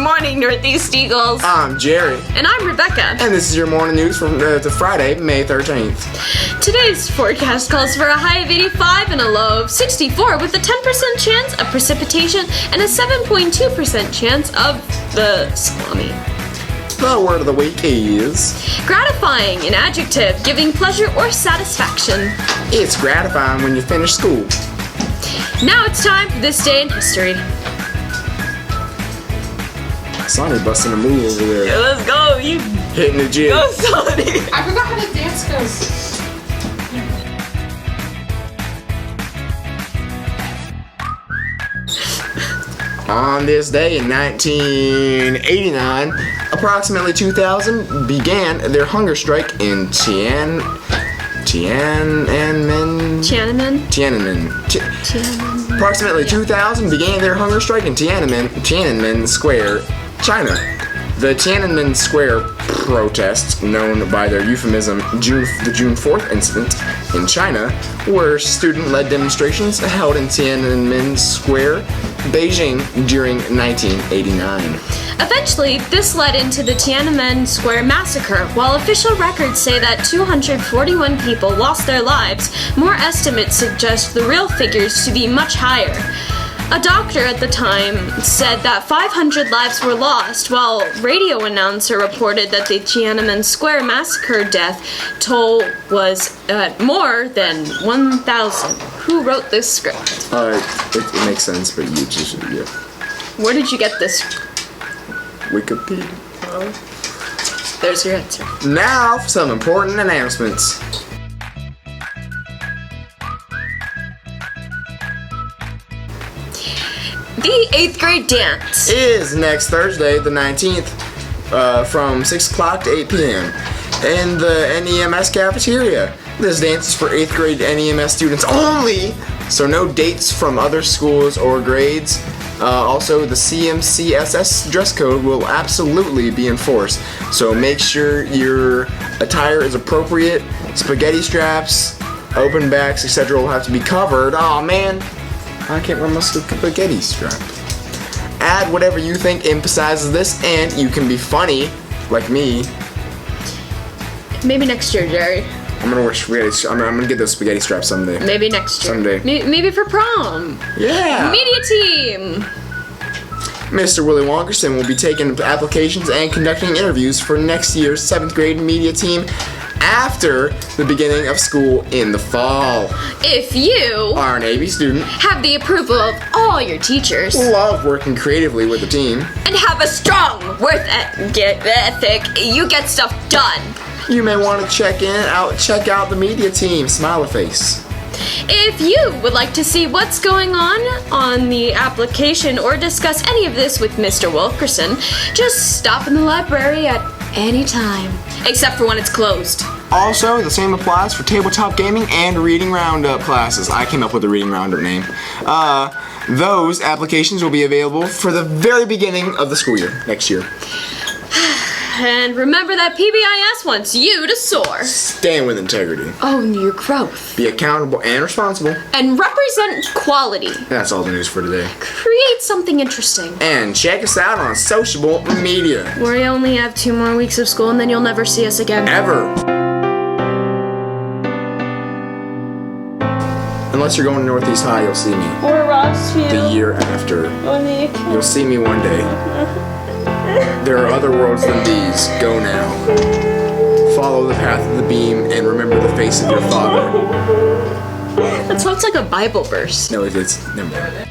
morning, Northeast Eagles. I'm Jerry. And I'm Rebecca. And this is your morning news from the Friday, May 13th. Today's forecast calls for a high of 85 and a low of 64 with a 10% chance of precipitation and a 7.2% chance of the salami. The word of the week is... gratifying, an adjective, giving pleasure or satisfaction. It's gratifying when you finish school. Now it's time for this day in history. Sonny busting a move over there. Yeah, let's go, you Hitting the jig. go, Sonny. I forgot how the dance goes. On this day in 1989, approximately 2,000 began their hunger strike in Tiananmen. Approximately 2,000 began their hunger strike in Tiananmen Square, China. The Tiananmen Square protests, known by their euphemism the June 4th incident in China, were student-led demonstrations held in Tiananmen Square, Beijing during 1989. Eventually, this led into the Tiananmen Square massacre. While official records say that 241 people lost their lives, more estimates suggest the real figures to be much higher. A doctor at the time said that 500 lives were lost, while radio announcer reported that the Tiananmen Square massacre death toll was more than 1,000. Who wrote this script? It makes sense, but you just, yeah. Where did you get this? Wikipedia. There's your answer. Now for some important announcements. The 8th grade dance Is next Thursday, the 19th, from 6 o'clock to 8 p.m. in the NEMS cafeteria. This dance is for 8th grade NEMS students only, so no dates from other schools or grades. Also, the CMCSS dress code will absolutely be enforced, so make sure your attire is appropriate. Spaghetti straps, open backs, etc. will have to be covered. Aw, man. I can't wear my spaghetti strap. Add whatever you think emphasizes this, and you can be funny, like me. Maybe next year, Jerry. I'm gonna wear spaghetti. I'm gonna get those spaghetti straps someday. Maybe next year. Someday. Maybe for prom. Yeah. Media team. Mr. Willie Wonkerson will be taking applications and conducting interviews for next year's 7th grade media team after the beginning of school in the fall. If you Are an AB student, have the approval of all your teachers love working creatively with the team, and have a strong work ethic, you get stuff done. you may want to check out the media team. Smiley face. If you would like to see what's going on the application or discuss any of this with Mr. Wilkerson, just stop in the library at any time, except for when it's closed. Also, the same applies for tabletop gaming and reading roundup classes. I came up with the reading roundup name. Those applications will be available for the very beginning of the school year, next year. And remember that PBIS wants you to soar. Stand with integrity. Own your growth. Be accountable and responsible. And represent quality. That's all the news for today. Create something interesting. And check us out on social media. We only have 2 more weeks of school and then you'll never see us again. Ever. Unless you're going to Northeast High, you'll see me. Or Rossview. The year after. You'll see me one day. There are other worlds than these. Go now. Follow the path of the beam and remember the face of your father. That sounds like a Bible verse. No, it's never mind.